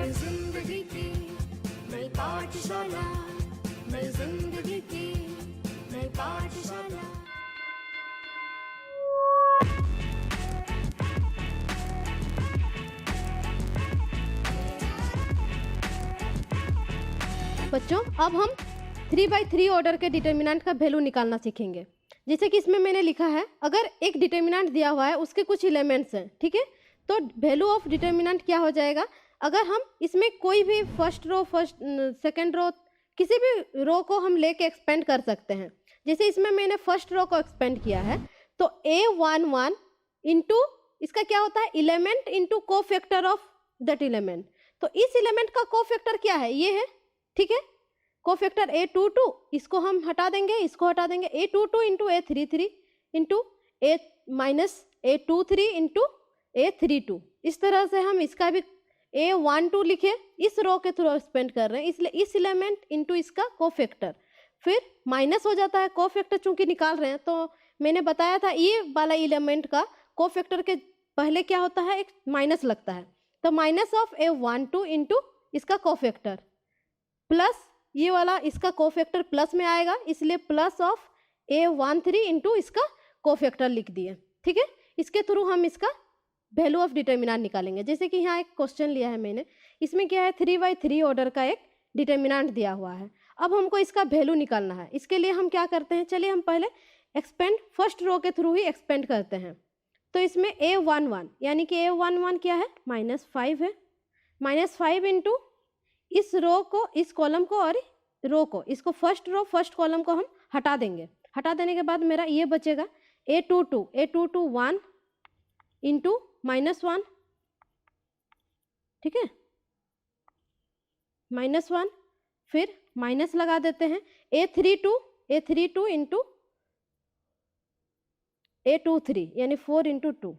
नई जिंदगी की नई पाठशाला, नई जिंदगी की नई पाठशाला। बच्चों अब हम 3/3 ऑर्डर के डिटर्मिनेंट का वैल्यू निकालना सीखेंगे। जैसे कि इसमें मैंने लिखा है, अगर एक डिटर्मिनेंट दिया हुआ है उसके कुछ एलिमेंट्स हैं, ठीक है, तो वैल्यू ऑफ डिटर्मिनेंट क्या हो जाएगा, अगर हम इसमें कोई भी फर्स्ट रो सेकंड रो किसी भी रो को हम लेके एक्सपेंड कर सकते हैं। जैसे इसमें मैंने फर्स्ट रो को एक्सपेंड किया है तो A11 इंटू इसका क्या होता है, element into cofactor of that element. तो इस एलिमेंट का कोफैक्टर क्या है, ये है, ठीक है, कोफैक्टर A22, इसको हम हटा देंगे, इसको हटा देंगे, A22 into A33 into A-A23 into A32। इस तरह से हम इसका भी A12 लिखे, इस रो के थ्रू एक्सपेंड कर रहे हैं, इसलिए इस एलिमेंट इंटू इसका कोफैक्टर, फिर माइनस हो जाता है, कोफैक्टर चूंकि निकाल रहे हैं तो मैंने बताया था ये वाला एलिमेंट का कोफैक्टर के पहले क्या होता है, एक माइनस लगता है, तो माइनस ऑफ A12 इंटू इसका कोफैक्टर प्लस ये वाला इसका कोफैक्टर प्लस में आएगा, इसलिए प्लस ऑफ A13 इंटू इसका कोफैक्टर लिख दिए, ठीक है। इसके थ्रू हम इसका वैल्यू ऑफ डिटर्मिनेंट निकालेंगे। जैसे कि यहाँ एक क्वेश्चन लिया है मैंने, इसमें क्या है 3/3 ऑर्डर का एक डिटर्मिनेंट दिया हुआ है, अब हमको इसका वैल्यू निकालना है। इसके लिए हम क्या करते हैं, चलिए हम पहले एक्सपेंड फर्स्ट रो के थ्रू ही एक्सपेंड करते हैं। तो इसमें A11 यानी कि A11 क्या है, -5 है, -5 इंटू इस रो को, इस कॉलम को और रो को, इसको फर्स्ट रो फर्स्ट कॉलम को हम हटा देंगे। हटा देने के बाद मेरा ये बचेगा A22 1 इंटू -1, ठीक है, -1, फिर माइनस लगा देते हैं, A32 इंटू A23 यानी 4 इंटू 2,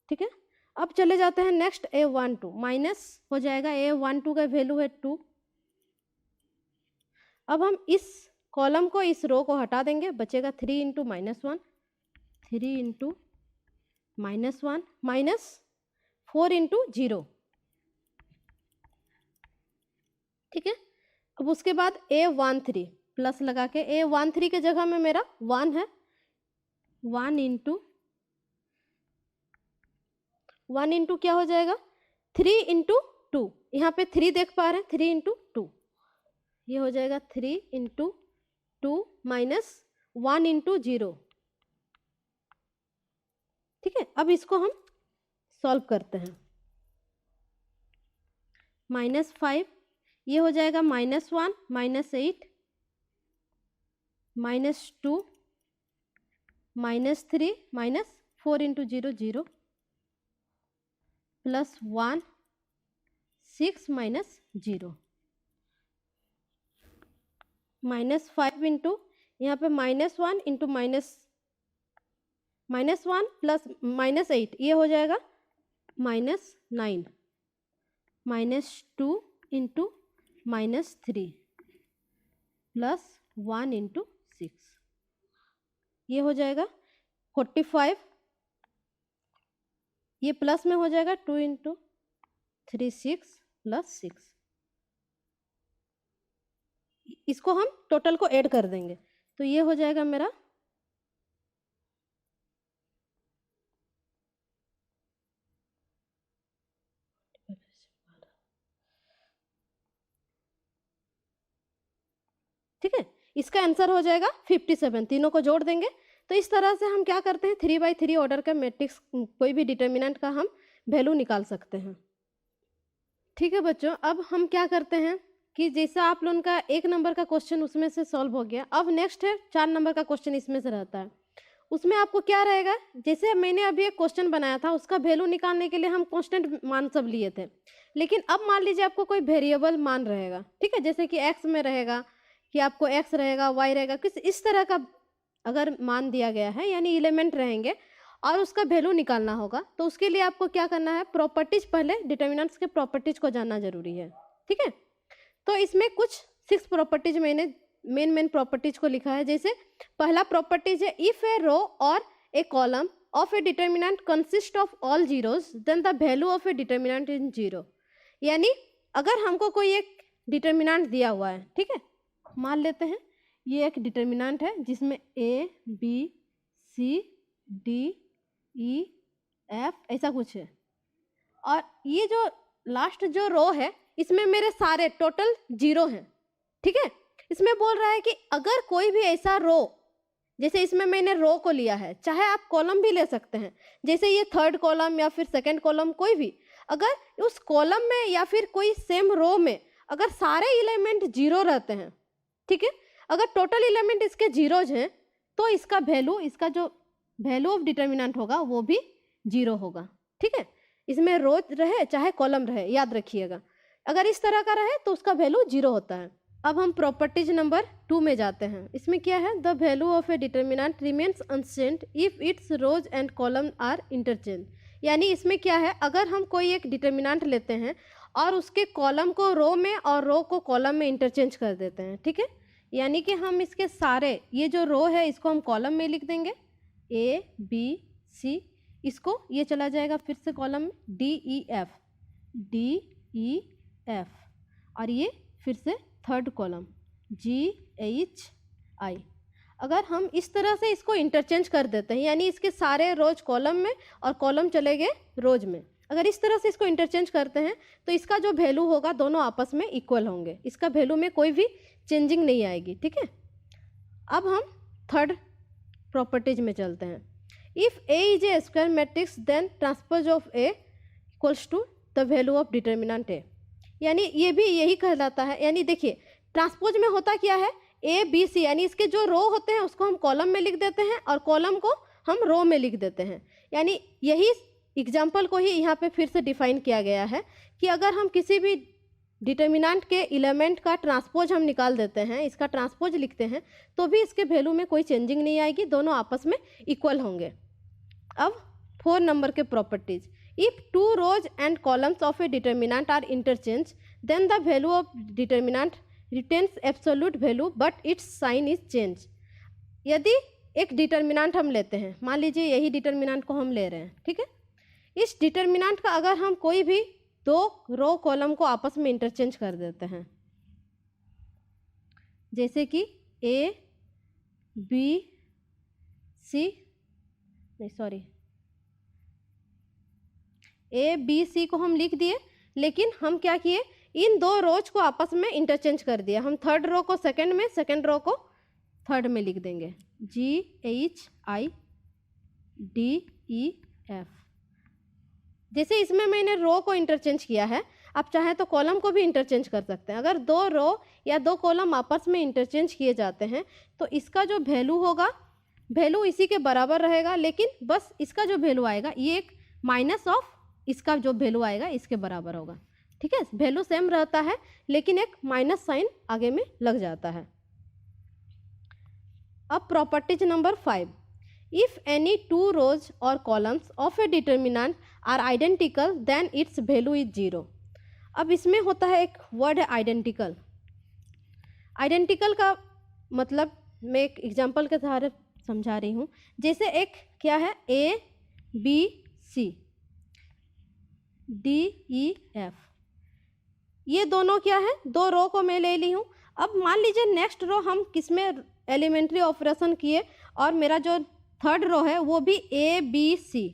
ठीक है। अब चले जाते हैं नेक्स्ट A12, माइनस हो जाएगा, A12 का वैल्यू है 2। अब हम इस कॉलम को इस रो को हटा देंगे, बचेगा 3 इंटू -1, 3 इंटू -1 माइनस 4 इंटू 0, ठीक है। अब उसके बाद A13 प्लस लगा के, A13 के जगह में मेरा 1 है, 1 इंटू क्या हो जाएगा, 3 इंटू 2, यहाँ पे 3 देख पा रहे हैं, 3 इंटू 2, ये हो जाएगा 3 इंटू 2 माइनस 1 इंटू 0, ठीक है। अब इसको हम सॉल्व करते हैं, -5 ये हो जाएगा -1 -8 -2 -3 -4 इंटू 0 0 प्लस 1 6 -0 -5 इंटू यहाँ पे -1 इंटू -1 प्लस -8 ये हो जाएगा -9 -2 इंटू -3 प्लस 1 इंटू 6 ये हो जाएगा 45, ये प्लस में हो जाएगा 2 इंटू 3 6 प्लस 6, इसको हम टोटल को ऐड कर देंगे तो ये हो जाएगा मेरा ठीक है, इसका आंसर हो जाएगा 57। तीनों को जोड़ देंगे तो इस तरह से हम क्या करते हैं 3/3 ऑर्डर का मैट्रिक्स कोई भी डिटर्मिनेंट का हम वैल्यू निकाल सकते हैं। ठीक है बच्चों, अब हम क्या करते हैं कि जैसा आप लोगों का 1 नंबर का क्वेश्चन उसमें से सॉल्व हो गया, अब नेक्स्ट है 4 नंबर का क्वेश्चन इसमें से रहता है। उसमें आपको क्या रहेगा, जैसे मैंने अभी एक क्वेश्चन बनाया था उसका वैल्यू निकालने के लिए हम कांस्टेंट मान सब लिए थे, लेकिन अब मान लीजिए आपको कोई वेरिएबल मान रहेगा, ठीक है, जैसे कि एक्स में रहेगा कि आपको एक्स रहेगा, वाई रहेगा, किस इस तरह का अगर मान दिया गया है यानी एलिमेंट रहेंगे और उसका वैल्यू निकालना होगा, तो उसके लिए आपको क्या करना है, प्रॉपर्टीज, पहले डिटर्मिनेंट्स के प्रॉपर्टीज को जानना जरूरी है। ठीक है, तो इसमें कुछ 6 प्रॉपर्टीज मैंने मेन प्रॉपर्टीज को लिखा है। जैसे पहला प्रॉपर्टीज है, if a row or a column of a determinant consist of all zeros then the value of a determinant in zero. यानी अगर हमको कोई एक डिटर्मिनेंट दिया हुआ है, ठीक है, मान लेते हैं ये एक डिटर्मिनेंट है जिसमें A B C D E F ऐसा कुछ है, और ये जो लास्ट जो रो है इसमें मेरे सारे टोटल जीरो हैं, ठीक है। इसमें बोल रहा है कि अगर कोई भी ऐसा रो, जैसे इसमें मैंने रो को लिया है, चाहे आप कॉलम भी ले सकते हैं, जैसे ये थर्ड कॉलम या फिर सेकंड कॉलम, कोई भी, अगर उस कॉलम में या फिर कोई सेम रो में अगर सारे एलिमेंट जीरो रहते हैं, ठीक है, अगर टोटल एलिमेंट इसके जीरोज हैं तो इसका वैल्यू, इसका जो वैल्यू ऑफ डिटर्मिनेंट होगा वो भी जीरो होगा, ठीक है। इसमें रो रहे चाहे कॉलम रहे, याद रखिएगा, अगर इस तरह का रहे तो उसका वैल्यू जीरो होता है। अब हम प्रॉपर्टीज नंबर 2 में जाते हैं। इसमें क्या है, the value of a determinant remains unchanged if its rows and column are interchange. यानी इसमें क्या है, अगर हम कोई एक डिटर्मिनेंट लेते हैं और उसके कॉलम को रो में और रो को कॉलम में इंटरचेंज कर देते हैं, ठीक है, यानी कि हम इसके सारे, ये जो रो है इसको हम कॉलम में लिख देंगे ए बी सी, इसको ये चला जाएगा फिर से कॉलम में डी ई एफ, और ये फिर से third column ji H I. अगर हम इस तरह से इसको इंटरचेंज कर देते हैं, यानी इसके सारे रोज कॉलम में और कॉलम चले गए रोज में, अगर इस तरह से इसको इंटरचेंज करते हैं तो इसका जो वैल्यू होगा दोनों आपस में इक्वल होंगे, इसका वैल्यू में कोई भी चेंजिंग नहीं आएगी, ठीक है। अब हम थर्ड प्रॉपर्टीज में चलते हैं। If A is a square matrix then transpose of A equals to the value of determinant A. यानी ये भी यही कहलाता है, यानी देखिए ट्रांसपोज में होता क्या है, ए बी सी, यानी इसके जो रो होते हैं उसको हम कॉलम में लिख देते हैं और कॉलम को हम रो में लिख देते हैं। यानी यही एग्जाम्पल को ही यहाँ पे फिर से डिफाइन किया गया है कि अगर हम किसी भी डिटर्मिनेंट के एलिमेंट का ट्रांसपोज हम निकाल देते हैं, इसका ट्रांसपोज लिखते हैं, तो भी इसके वैल्यू में कोई चेंजिंग नहीं आएगी, दोनों आपस में इक्वल होंगे। अब 4 नंबर के properties, if 2 rows and columns of a determinant are interchanged then the value of determinant retains absolute value but its sign is changed। यदि एक डिटर्मिनेंट हम लेते हैं, मान लीजिए यही डिटर्मिनेंट को हम ले रहे हैं, ठीक है, इस डिटर्मिनेंट का अगर हम कोई भी 2 रो कॉलम को आपस में इंटरचेंज कर देते हैं, जैसे कि ए बी सी, नहीं सॉरी, ए बी सी को हम लिख दिए, लेकिन हम क्या किए, इन 2 रोज को आपस में इंटरचेंज कर दिया। हम थर्ड रो को सेकंड में, सेकंड रो को थर्ड में लिख देंगे जी H I D E F. जैसे इसमें मैंने रो को इंटरचेंज किया है, आप चाहे तो कॉलम को भी इंटरचेंज कर सकते हैं। अगर 2 रो या 2 कॉलम आपस में इंटरचेंज किए जाते हैं तो इसका जो वैल्यू होगा, वैल्यू इसी के बराबर रहेगा, लेकिन बस इसका जो वैल्यू आएगा ये एक माइनस ऑफ इसका जो वैल्यू आएगा इसके बराबर होगा, ठीक है। वैल्यू सेम रहता है लेकिन एक माइनस साइन आगे में लग जाता है। अब properties number 5, if any 2 rows और columns of a determinant are identical then its value is 0। अब इसमें होता है एक वर्ड है आइडेंटिकल। आइडेंटिकल का मतलब मैं एक एग्जांपल के सहारे समझा रही हूँ। जैसे एक क्या है, A B C D E F, ये दोनों क्या है, 2 रो को मैं ले ली हूँ। अब मान लीजिए नेक्स्ट रो हम किसमें एलिमेंट्री ऑपरेशन किए और मेरा जो थर्ड रो है वो भी ए बी सी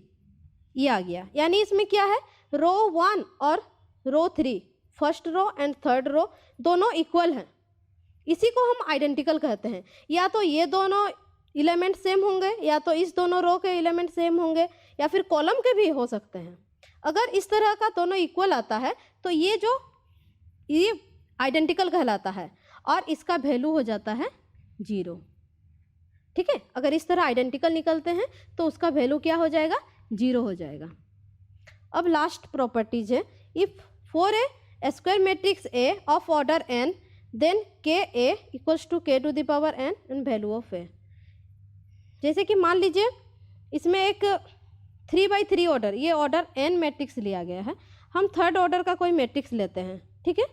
ये आ गया, यानी इसमें क्या है, रो 1 और row 3, first row and third row दोनों इक्वल हैं, इसी को हम आइडेंटिकल कहते हैं। या तो ये दोनों एलिमेंट सेम होंगे, या तो इस दोनों रो के एलिमेंट सेम होंगे, या फिर कॉलम के भी हो सकते हैं। अगर इस तरह का दोनों इक्वल आता है तो ये आइडेंटिकल कहलाता है और इसका वैल्यू हो जाता है 0, ठीक है। अगर इस तरह आइडेंटिकल निकलते हैं तो उसका वैल्यू क्या हो जाएगा, 0 हो जाएगा। अब लास्ट प्रॉपर्टीज है, if for a square matrix A of order n then K A equals to K to the power n and value of A. जैसे कि मान लीजिए इसमें एक 3x3 ऑर्डर, ये ऑर्डर n मैट्रिक्स लिया गया है, हम थर्ड ऑर्डर का कोई मैट्रिक्स लेते हैं, ठीक है।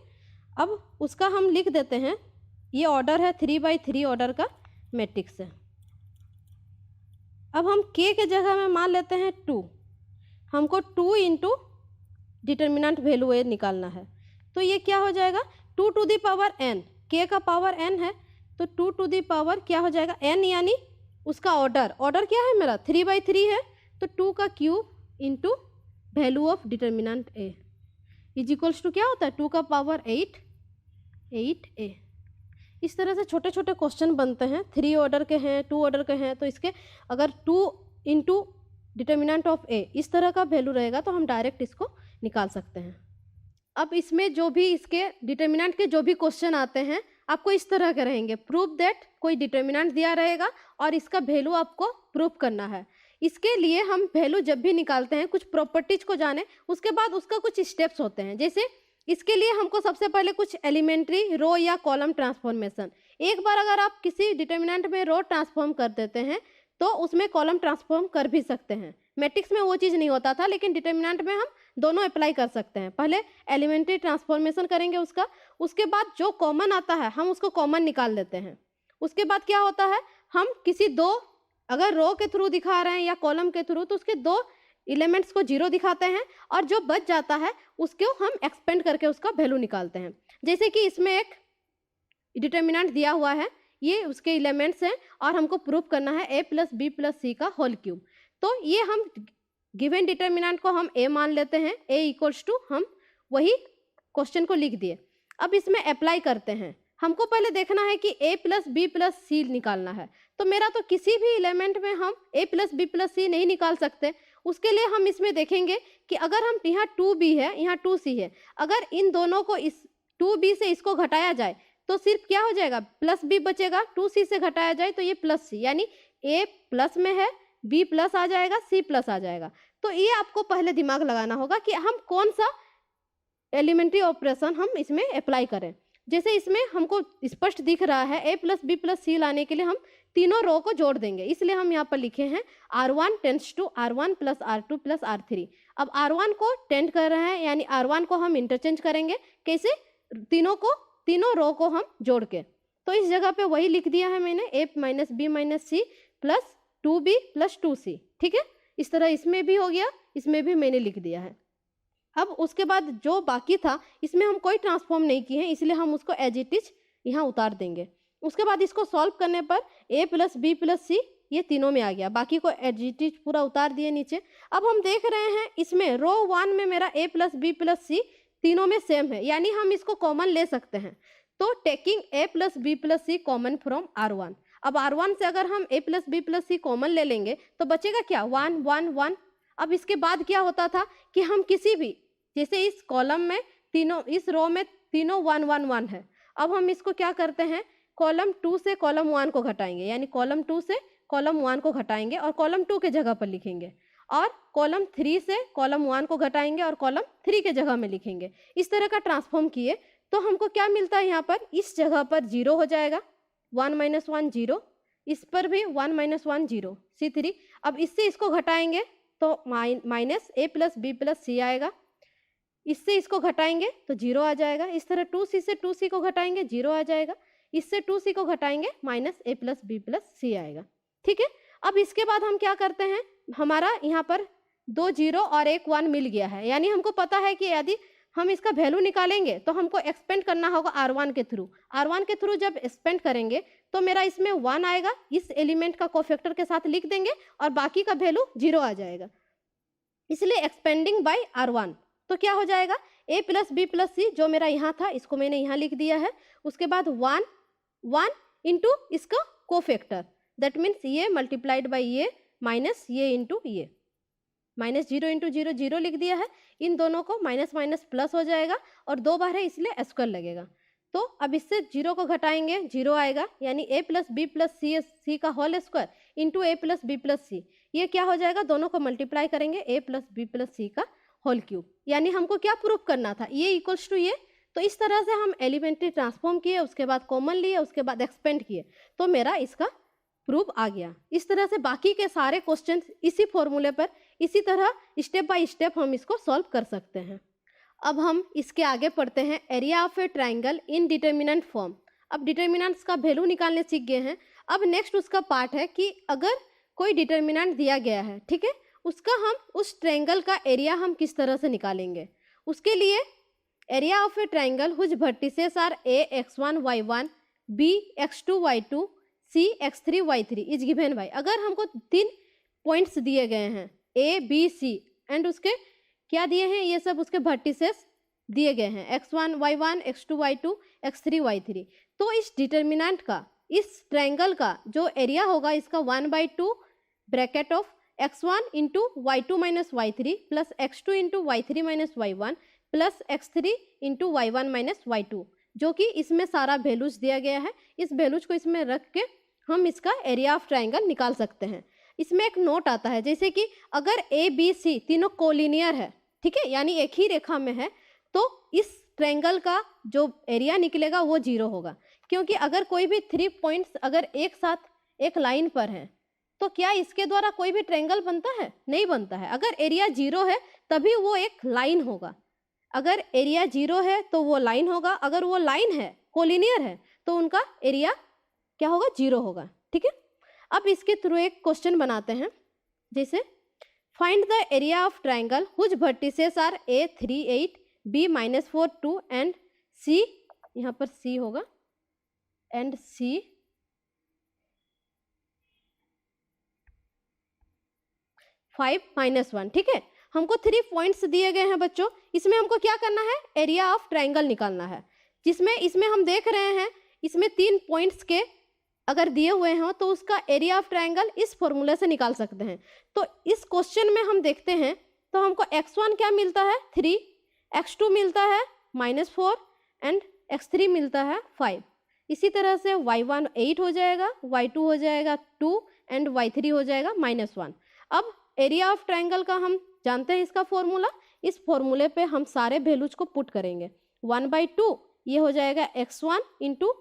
अब उसका हम लिख देते हैं, ये ऑर्डर है 3x3 ऑर्डर का मैट्रिक्स है। अब हम k के जगह में मान लेते हैं 2, हमको 2 इंटू डिटर्मिनेंट वैल्यू ए निकालना है। तो ये क्या हो जाएगा, 2 to the power n, k का पावर n है तो 2 टू दी पावर क्या हो जाएगा n, यानी उसका ऑर्डर क्या है मेरा 3/3 है, तो 2 का cube into value of determinant A is equals to क्या होता है 2 का पावर 8a। इस तरह से छोटे छोटे क्वेश्चन बनते हैं, 3 ऑर्डर के हैं, 2 ऑर्डर के हैं, तो इसके अगर 2 इंटू डिटर्मिनेंट ऑफ ए इस तरह का वैल्यू रहेगा तो हम डायरेक्ट इसको निकाल सकते हैं। अब इसमें जो भी इसके डिटर्मिनेंट के जो भी क्वेश्चन आते हैं आपको इस तरह के रहेंगे, प्रूव दैट कोई डिटर्मिनेंट दिया रहेगा और इसका वैल्यू आपको प्रूव करना है। इसके लिए हम वैल्यू जब भी निकालते हैं कुछ प्रॉपर्टीज को जाने, उसके बाद उसका कुछ स्टेप्स होते हैं। जैसे इसके लिए हमको सबसे पहले कुछ एलिमेंट्री रो या कॉलम ट्रांसफॉर्मेशन, एक बार अगर आप किसी डिटर्मिनेंट में रो ट्रांसफॉर्म कर देते हैं तो उसमें कॉलम ट्रांसफॉर्म कर भी सकते हैं। मैट्रिक्स में वो चीज़ नहीं होता था, लेकिन डिटर्मिनेंट में हम दोनों अप्लाई कर सकते हैं। पहले एलिमेंट्री ट्रांसफॉर्मेशन करेंगे उसके बाद जो कॉमन आता है हम उसको कॉमन निकाल लेते हैं। उसके बाद क्या होता है, हम किसी दो अगर रो के थ्रू दिखा रहे हैं या कॉलम के थ्रू तो उसके दो एलिमेंट्स को 0 दिखाते हैं और जो बच जाता है उसको हम एक्सपेंड करके उसका वैल्यू निकालते हैं। जैसे कि इसमें एक डिटर्मिनेंट दिया हुआ है, ये उसके एलिमेंट्स हैं और हमको प्रूव करना है a plus B plus C का होल क्यूब। तो ये हम गिवन डिटर्मिनेंट को हम a मान लेते हैं, a इक्वल्स टू हम वही क्वेश्चन को लिख दिए। अब इसमें अप्लाई करते हैं, हमको पहले देखना है कि a प्लस बी प्लस सी निकालना है। तो मेरा तो किसी भी एलिमेंट में हम a प्लस बी प्लस सी नहीं निकाल सकते। उसके लिए हम इसमें देखेंगे कि अगर हम यहाँ 2b है यहाँ 2c है, अगर इन दोनों को इस 2b से इसको घटाया जाए तो सिर्फ क्या हो जाएगा प्लस b बचेगा, 2c से घटाया जाए तो ये प्लस c, यानी a प्लस में है b प्लस आ जाएगा c प्लस आ जाएगा। तो ये आपको पहले दिमाग लगाना होगा कि हम कौन सा एलिमेंट्री ऑपरेशन हम इसमें अप्लाई करें। जैसे इसमें हमको स्पष्ट दिख रहा है a प्लस बी प्लस सी लाने के लिए हम तीनों रो को जोड़ देंगे, इसलिए हम यहाँ पर लिखे हैं R1 tends to R1 plus R2 plus R3। अब R1 को टेंड कर रहे हैं यानी R1 को हम इंटरचेंज करेंगे, कैसे तीनों रो को हम जोड़ के। तो इस जगह पे वही लिख दिया है मैंने a minus B minus C plus 2b plus 2c। ठीक है, इस तरह इसमें भी हो गया, इसमें भी मैंने लिख दिया है। अब उसके बाद जो बाकी था इसमें हम कोई ट्रांसफॉर्म नहीं किए हैं, इसलिए हम उसको एज इट इज यहाँ उतार देंगे। उसके बाद इसको सॉल्व करने पर a plus B plus C ये तीनों में आ गया, बाकी को एज इट इज पूरा उतार दिए नीचे। अब हम देख रहे हैं इसमें रो 1 में मेरा a प्लस बी प्लस सी तीनों में सेम है, यानी हम इसको कॉमन ले सकते हैं। तो taking a plus B plus C common from R1। अब R1 से अगर हम a plus B plus C common ले लेंगे तो बचेगा क्या 1 1 1। अब इसके बाद क्या होता था कि हम किसी भी, जैसे इस कॉलम में तीनों, इस रो में तीनों 1 1 1 है, अब हम इसको क्या करते हैं कॉलम 2 से कॉलम 1 को घटाएंगे, यानी कॉलम 2 से कॉलम 1 को घटाएंगे और कॉलम 2 के जगह पर लिखेंगे, और कॉलम 3 से कॉलम 1 को घटाएंगे और कॉलम 3 के जगह में लिखेंगे। इस तरह का ट्रांसफॉर्म किए तो हमको क्या मिलता है, यहाँ पर इस जगह पर 0 हो जाएगा, 1 माइनस 1 0, इस पर भी 1 माइनस 1 0 C3। अब इससे इसको घटाएंगे तो minus a plus B plus C आएगा, इससे इसको घटाएंगे तो 0 आ जाएगा। इस तरह 2c से 2c को घटाएंगे 0 आ जाएगा, इससे 2c को घटाएंगे minus a plus B plus C आएगा। ठीक है, अब इसके बाद हम क्या करते हैं, हमारा यहाँ पर 2 0 और 1 1 मिल गया है, यानी हमको पता है कि यदि हम इसका वैल्यू निकालेंगे तो हमको एक्सपेंड करना होगा R1 के थ्रू। R1 के थ्रू जब एक्सपेंड करेंगे तो मेरा इसमें 1 आएगा, इस एलिमेंट का कोफैक्टर के साथ लिख देंगे और बाकी का वैल्यू 0 आ जाएगा, इसलिए एक्सपेंडिंग बाय R1। तो क्या हो जाएगा a प्लस बी प्लस सी, जो मेरा यहाँ था इसको मैंने यहाँ लिख दिया है। उसके बाद 1 1 इंटू इसका कोफैक्टर, दैट मीन्स ये मल्टीप्लाइड बाई ये माइनस ये इंटू ये, माइनस 0 इंटू 0 0 लिख दिया है। इन दोनों को माइनस माइनस प्लस हो जाएगा और 2 बार है इसलिए स्क्वायर लगेगा। तो अब इससे 0 को घटाएंगे 0 आएगा, यानी a plus B plus C का whole square into a plus B plus C, ये क्या हो जाएगा, दोनों को मल्टीप्लाई करेंगे a plus B plus C का होल क्यूब। यानी हमको क्या प्रूफ करना था, ये इक्वल्स टू ये। तो इस तरह से हम एलिमेंट्री ट्रांसफॉर्म किए, उसके बाद कॉमन लिए, उसके बाद एक्सपेंड किए, तो मेरा इसका प्रूफ आ गया। इस तरह से बाकी के सारे क्वेश्चन इसी फॉर्मूले पर इसी तरह स्टेप बाय स्टेप हम इसको सॉल्व कर सकते हैं। अब हम इसके आगे पढ़ते हैं area of A triangle in determinant form. अब डिटर्मिनेंट्स का वैल्यू निकालने सीख गए हैं। अब नेक्स्ट उसका पार्ट है कि अगर कोई डिटर्मिनेंट दिया गया है, ठीक है, उसका हम उस ट्रायंगल का एरिया हम किस तरह से निकालेंगे। उसके लिए area of a triangle whose vertices are A x1 y1 b x2 y2 c x3 y3 is given by, अगर हमको 3 पॉइंट्स दिए गए हैं ए बी सी एंड उसके क्या दिए हैं, ये सब उसके वर्टिसेस दिए गए हैं x1 y1 x2 y2 x3 y3, तो इस डिटर्मिनेंट का, इस ट्रायंगल का जो एरिया होगा इसका 1/2 bracket of x1 into y2 minus y3 plus x2 into y3 minus y1 plus x3 into y1 minus y2, जो कि इसमें सारा वैल्यूज दिया गया है। इस वैल्यूज को इसमें रख के हम इसका एरिया ऑफ ट्रायंगल निकाल सकते हैं। इसमें एक नोट आता है, जैसे कि अगर ए बी सी तीनों कोलिनियर है, ठीक है, यानी एक ही रेखा में है, तो इस ट्रायंगल का जो एरिया निकलेगा वो 0 होगा, क्योंकि अगर कोई भी 3 पॉइंट्स अगर एक साथ एक लाइन पर है तो क्या इसके द्वारा कोई भी ट्रायंगल बनता है, नहीं बनता है। अगर एरिया 0 है तभी वो एक लाइन होगा, अगर एरिया 0 है तो वो लाइन होगा, अगर वो लाइन है कोलिनियर है तो उनका एरिया क्या होगा, 0 होगा, ठीक है। अब इसके थ्रू एक क्वेश्चन बनाते हैं, जैसे find the area of triangle whose vertices are a 3 8 b -4 2 and c, यहाँ पर c होगा, एंड c 5 -1, ठीक है। हमको 3 पॉइंट्स दिए गए हैं बच्चों, इसमें हमको क्या करना है, एरिया ऑफ ट्रायंगल निकालना है, जिसमें इसमें हम देख रहे हैं इसमें 3 पॉइंट्स के अगर दिए हुए हैं तो उसका एरिया ऑफ ट्रायंगल इस फॉर्मूले से निकाल सकते हैं। तो इस क्वेश्चन में हम देखते हैं तो हमको x1 क्या मिलता है 3, x2 मिलता है -4 एंड x3 मिलता है 5। इसी तरह से y1 8 हो जाएगा, y2 हो जाएगा 2 एंड y3 हो जाएगा -1। अब एरिया ऑफ ट्रायंगल का हम जानते हैं इसका फॉर्मूला, इस फॉर्मूले पे हम सारे वैल्यूज को पुट करेंगे। 1/2 ये हो जाएगा x1 into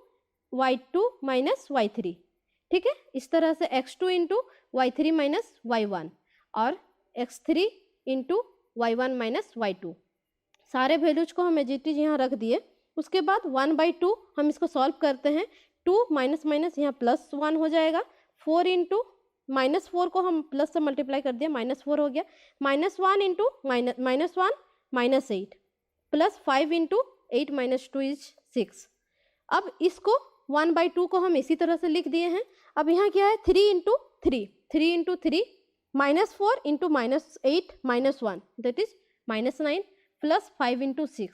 y2 minus y3, ठीक है। इस तरह से x2 into y3 minus y1 और x3 into y1 minus y2, सारे वैल्यूज को हम एजिटिज यहाँ रख दिए। उसके बाद 1/2 हम इसको सॉल्व करते हैं, 2 माइनस माइनस यहाँ +1 हो जाएगा, 4 इंटू -4 को हम प्लस से मल्टीप्लाई कर दिया, -4 हो गया, -1 इंटू -1 -8 प्लस 5 इंटू 8 - 2 इज 6। अब इसको 1/2 को हम इसी तरह से लिख दिए हैं। अब यहाँ क्या है 3 into 3 -4 into -8 -1 that is -9 plus 5 into 6,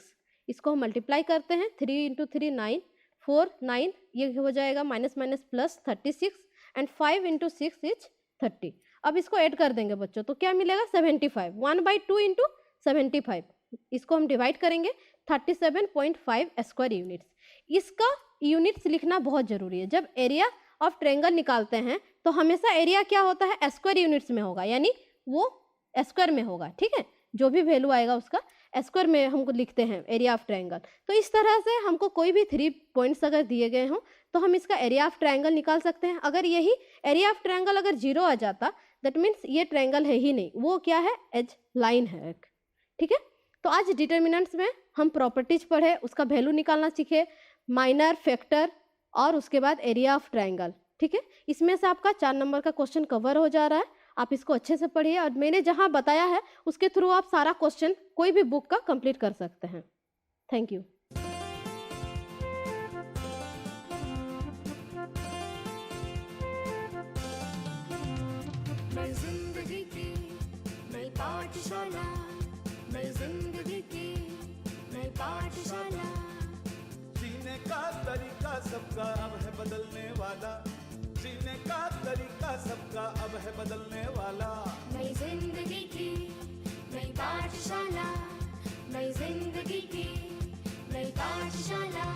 इसको हम मल्टीप्लाई करते हैं, 3 इंटू 3 9 4 9, ये हो जाएगा minus minus plus 36 and 5 into 6 is 30। अब इसको ऐड कर देंगे बच्चों तो क्या मिलेगा 75, 1/2 इंटू 75, इसको हम डिवाइड करेंगे 37.5 स्क्वायर यूनिट्स। इसका यूनिट्स लिखना बहुत जरूरी है। जब एरिया ऑफ ट्रायंगल निकालते हैं तो हमेशा एरिया क्या होता है स्क्वायर यूनिट्स में होगा, यानी वो स्क्वायर में होगा, ठीक है, जो भी वैल्यू आएगा उसका स्क्वायर में हमको लिखते हैं एरिया ऑफ ट्रायंगल। तो इस तरह से हमको कोई भी 3 पॉइंट्स अगर दिए गए हों तो हम इसका एरिया ऑफ ट्रायंगल निकाल सकते हैं। अगर यही एरिया ऑफ ट्रायंगल अगर 0 आ जाता दैट मीन्स ये ट्रायंगल है ही नहीं, वो क्या है एज लाइन है, ठीक है। तो आज डिटर्मिनेंट्स में हम प्रॉपर्टीज पढ़े, उसका वैल्यू निकालना सीखे, माइनर, फैक्टर और उसके बाद एरिया ऑफ ट्रायंगल, ठीक है। इसमें से आपका 4 नंबर का क्वेश्चन कवर हो जा रहा है, आप इसको अच्छे से पढ़िए और मैंने जहां बताया है उसके थ्रू आप सारा क्वेश्चन कोई भी बुक का कंप्लीट कर सकते हैं। Thank you. नई जिंदगी की नई पाठशाला, नई जिंदगी की नई पाठशाला। जीने का तरीका सबका अब है बदलने वाला, जीने का तरीका सबका अब है बदलने वाला। नई जिंदगी की नई पाठशाला, नई जिंदगी की नई पाठशाला।